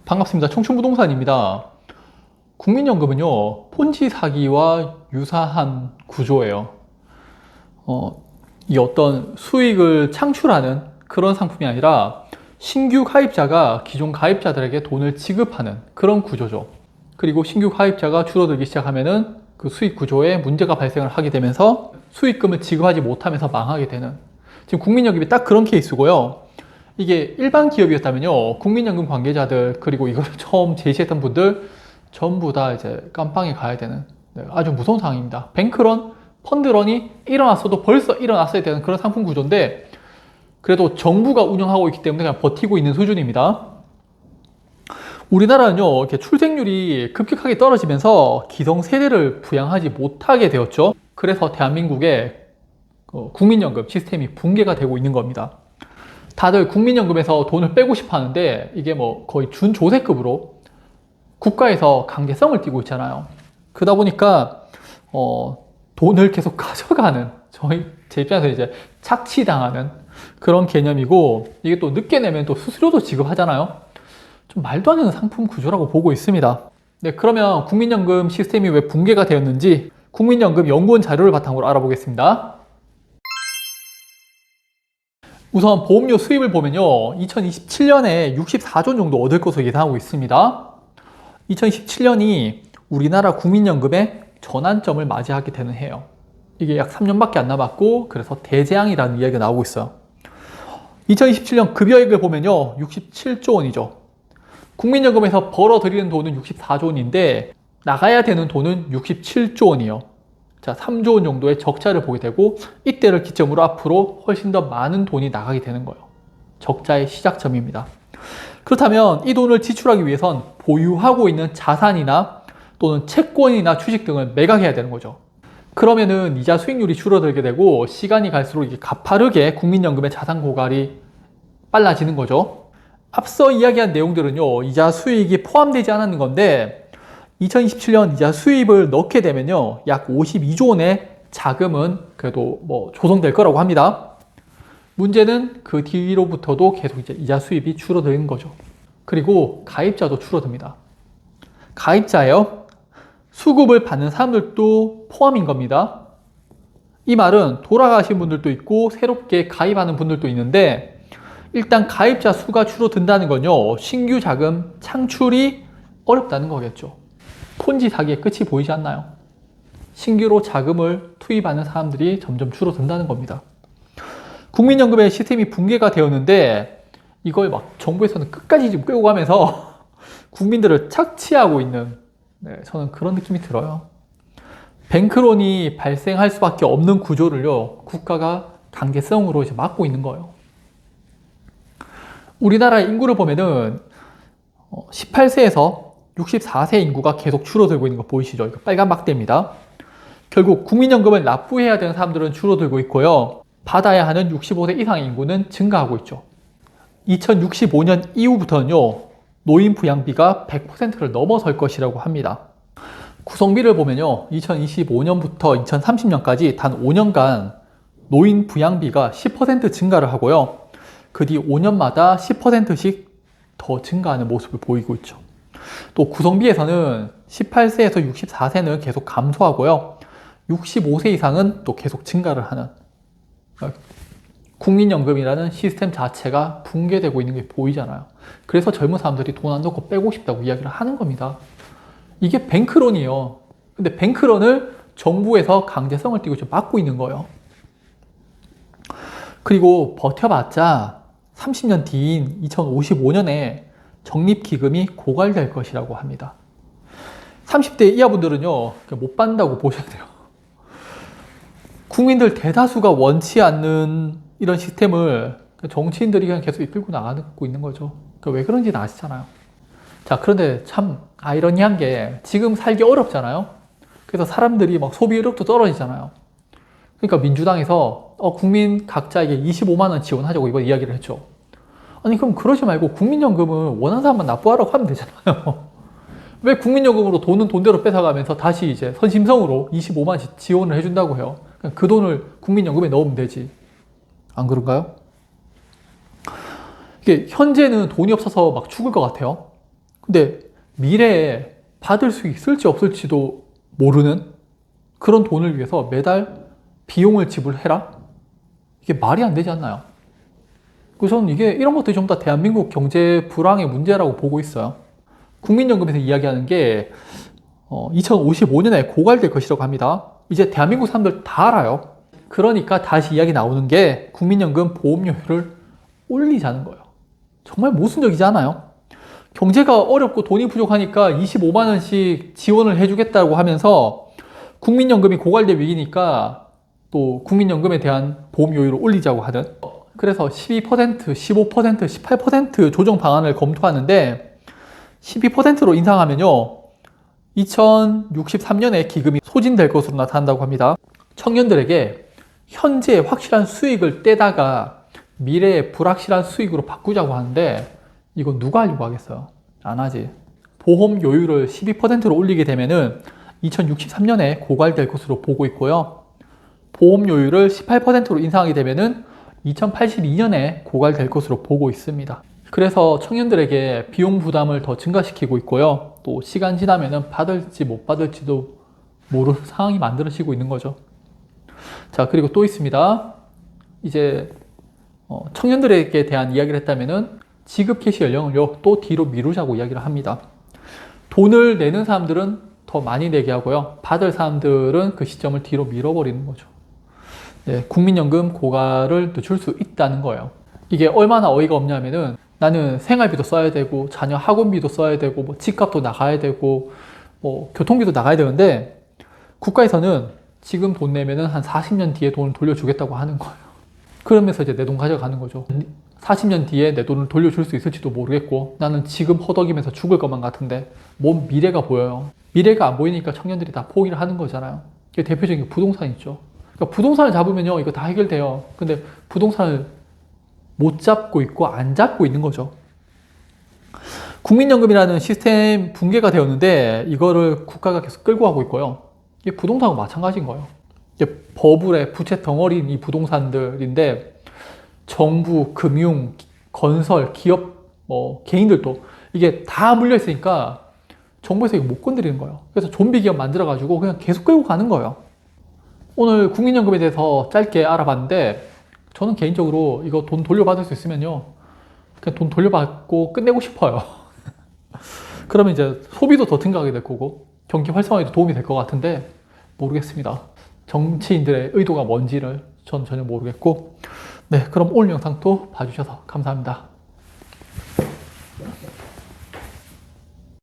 반갑습니다. 청춘부동산입니다. 국민연금은요, 폰지 사기와 유사한 구조예요. 이 어떤 수익을 창출하는 그런 상품이 아니라 신규 가입자가 기존 가입자들에게 돈을 지급하는 그런 구조죠. 그리고 신규 가입자가 줄어들기 시작하면은 그 수익 구조에 문제가 발생을 하게 되면서 수익금을 지급하지 못하면서 망하게 되는, 지금 국민연금이 딱 그런 케이스고요. 이게 일반 기업이었다면요, 국민연금 관계자들 그리고 이걸 처음 제시했던 분들 전부 다 이제 깜빵에 가야 되는, 아주 무서운 상황입니다. 뱅크런, 펀드런이 일어났어도 벌써 일어났어야 되는 그런 상품 구조인데, 그래도 정부가 운영하고 있기 때문에 그냥 버티고 있는 수준입니다. 우리나라는요, 이렇게 출생률이 급격하게 떨어지면서 기성세대를 부양하지 못하게 되었죠. 그래서 대한민국의 국민연금 시스템이 붕괴가 되고 있는 겁니다. 다들 국민연금에서 돈을 빼고 싶어 하는데, 이게 뭐 거의 준조세급으로 국가에서 강제성을 띠고 있잖아요. 그러다 보니까 돈을 계속 가져가는, 제 입장에서 이제 착취당하는 그런 개념이고, 이게 또 늦게 내면 또 수수료도 지급하잖아요. 좀 말도 안 되는 상품 구조라고 보고 있습니다. 네, 그러면 국민연금 시스템이 왜 붕괴가 되었는지 국민연금 연구원 자료를 바탕으로 알아보겠습니다. 우선 보험료 수입을 보면요, 2027년에 64조 정도 얻을 것으로 예상하고 있습니다. 2027년이 우리나라 국민연금의 전환점을 맞이하게 되는 해요. 이게 약 3년밖에 안 남았고, 그래서 대재앙이라는 이야기가 나오고 있어요. 2027년 급여액을 보면요, 67조 원이죠. 국민연금에서 벌어들이는 돈은 64조 원인데 나가야 되는 돈은 67조 원이에요. 자, 3조 원 정도의 적자를 보게 되고, 이때를 기점으로 앞으로 훨씬 더 많은 돈이 나가게 되는 거예요. 적자의 시작점입니다. 그렇다면 이 돈을 지출하기 위해선 보유하고 있는 자산이나 또는 채권이나 주식 등을 매각해야 되는 거죠. 그러면은 이자 수익률이 줄어들게 되고, 시간이 갈수록 이게 가파르게 국민연금의 자산 고갈이 빨라지는 거죠. 앞서 이야기한 내용들은요, 이자 수익이 포함되지 않았는 건데, 2027년 이자 수입을 넣게 되면요, 약 52조 원의 자금은 그래도 뭐 조성될 거라고 합니다. 문제는 그 뒤로부터도 계속 이제 이자 수입이 줄어드는 거죠. 그리고 가입자도 줄어듭니다. 가입자예요. 수급을 받는 사람들도 포함인 겁니다. 이 말은 돌아가신 분들도 있고 새롭게 가입하는 분들도 있는데, 일단 가입자 수가 줄어든다는 건요, 신규 자금 창출이 어렵다는 거겠죠. 폰지 사기의 끝이 보이지 않나요? 신규로 자금을 투입하는 사람들이 점점 줄어든다는 겁니다. 국민연금의 시스템이 붕괴가 되었는데, 이걸 막 정부에서는 끝까지 지금 끌고 가면서 국민들을 착취하고 있는, 저는 그런 느낌이 들어요. 뱅크론이 발생할 수밖에 없는 구조를요, 국가가 강제성으로 이제 막고 있는 거예요. 우리나라의 인구를 보면은 18세에서 64세 인구가 계속 줄어들고 있는 거 보이시죠? 이거 빨간 막대입니다. 결국 국민연금을 납부해야 되는 사람들은 줄어들고 있고요, 받아야 하는 65세 이상의 인구는 증가하고 있죠. 2065년 이후부터는요, 노인 부양비가 100%를 넘어설 것이라고 합니다. 구성비를 보면요, 2025년부터 2030년까지 단 5년간 노인 부양비가 10% 증가를 하고요, 그 뒤 5년마다 10%씩 더 증가하는 모습을 보이고 있죠. 또 구성비에서는 18세에서 64세는 계속 감소하고요, 65세 이상은 또 계속 증가를 하는, 국민연금이라는 시스템 자체가 붕괴되고 있는 게 보이잖아요. 그래서 젊은 사람들이 돈 안 넣고 빼고 싶다고 이야기를 하는 겁니다. 이게 뱅크론이에요. 근데 뱅크론을 정부에서 강제성을 띠고 좀 막고 있는 거예요. 그리고 버텨봤자 30년 뒤인 2055년에 적립기금이 고갈될 것이라고 합니다. 30대 이하 분들은요, 못 받는다고 보셔야 돼요. 국민들 대다수가 원치 않는 이런 시스템을 정치인들이 그냥 계속 이끌고 나가고 있는 거죠. 왜 그런지는 아시잖아요. 자, 그런데 참 아이러니한 게 지금 살기 어렵잖아요. 그래서 사람들이 막 소비력도 떨어지잖아요. 그러니까 민주당에서 국민 각자에게 25만 원 지원하자고 이번 이야기를 했죠. 아니, 그럼 그러지 말고 국민연금을 원하는 사람만 납부하라고 하면 되잖아요. 왜 국민연금으로 돈은 돈대로 뺏어가면서 다시 이제 선심성으로 25만 원 지원을 해준다고 해요. 그 돈을 국민연금에 넣으면 되지. 안 그런가요? 이게 현재는 돈이 없어서 막 죽을 것 같아요. 근데 미래에 받을 수 있을지 없을지도 모르는 그런 돈을 위해서 매달 비용을 지불해라? 이게 말이 안 되지 않나요? 그래서 저는 이런 것들이 전부 다 대한민국 경제 불황의 문제라고 보고 있어요. 국민연금에서 이야기하는 게 2055년에 고갈될 것이라고 합니다. 이제 대한민국 사람들 다 알아요. 그러니까 다시 이야기 나오는 게 국민연금 보험료율을 올리자는 거예요. 정말 모순적이지 않아요? 경제가 어렵고 돈이 부족하니까 25만 원씩 지원을 해주겠다고 하면서 국민연금이 고갈될 위기니까 또 국민연금에 대한 보험료율을 올리자고 하는, 그래서 12%, 15%, 18% 조정 방안을 검토하는데 12%로 인상하면요 2063년에 기금이 소진될 것으로 나타난다고 합니다. 청년들에게 현재 확실한 수익을 떼다가 미래의 불확실한 수익으로 바꾸자고 하는데 이건 누가 하려고 하겠어요? 안 하지. 보험료율을 12%로 올리게 되면은 2063년에 고갈될 것으로 보고 있고요. 보험료율을 18%로 인상하게 되면은 2082년에 고갈될 것으로 보고 있습니다. 그래서 청년들에게 비용 부담을 더 증가시키고 있고요. 또 시간 지나면은 받을지 못 받을지도 모르는 상황이 만들어지고 있는 거죠. 자, 그리고 또 있습니다. 이제 청년들에게 대한 이야기를 했다면은 지급 개시 연령을요 또 뒤로 미루자고 이야기를 합니다. 돈을 내는 사람들은 더 많이 내게 하고요. 받을 사람들은 그 시점을 뒤로 밀어버리는 거죠. 네, 국민연금 고갈을 늦출 수 있다는 거예요. 이게 얼마나 어이가 없냐면은 나는 생활비도 써야 되고 자녀 학원비도 써야 되고 뭐 집값도 나가야 되고 뭐 교통비도 나가야 되는데 국가에서는 지금 돈 내면은 한 40년 뒤에 돈을 돌려주겠다고 하는 거예요. 그러면서 이제 내 돈 가져가는 거죠. 40년 뒤에 내 돈을 돌려줄 수 있을지도 모르겠고 나는 지금 허덕이면서 죽을 것만 같은데 뭔 미래가 보여요. 미래가 안 보이니까 청년들이 다 포기를 하는 거잖아요. 이게 대표적인 게 부동산 있죠. 그러니까 부동산을 잡으면요 이거 다 해결돼요. 근데 부동산을 못 잡고 있고 안 잡고 있는 거죠. 국민연금이라는 시스템 붕괴가 되었는데 이거를 국가가 계속 끌고 가고 있고요. 이게 부동산과 마찬가지인 거예요. 이게 버블의 부채 덩어리인 이 부동산들인데 정부, 금융, 건설, 기업, 개인들도 이게 다 물려 있으니까 정부에서 이거 못 건드리는 거예요. 그래서 좀비 기업 만들어가지고 그냥 계속 끌고 가는 거예요. 오늘 국민연금에 대해서 짧게 알아봤는데 저는 개인적으로 이거 돈 돌려받을 수 있으면요 그냥 돈 돌려받고 끝내고 싶어요. 그러면 이제 소비도 더 증가하게 될 거고 경기 활성화에도 도움이 될 것 같은데 모르겠습니다. 정치인들의 의도가 뭔지를 전 전혀 모르겠고, 네, 그럼 오늘 영상도 봐주셔서 감사합니다.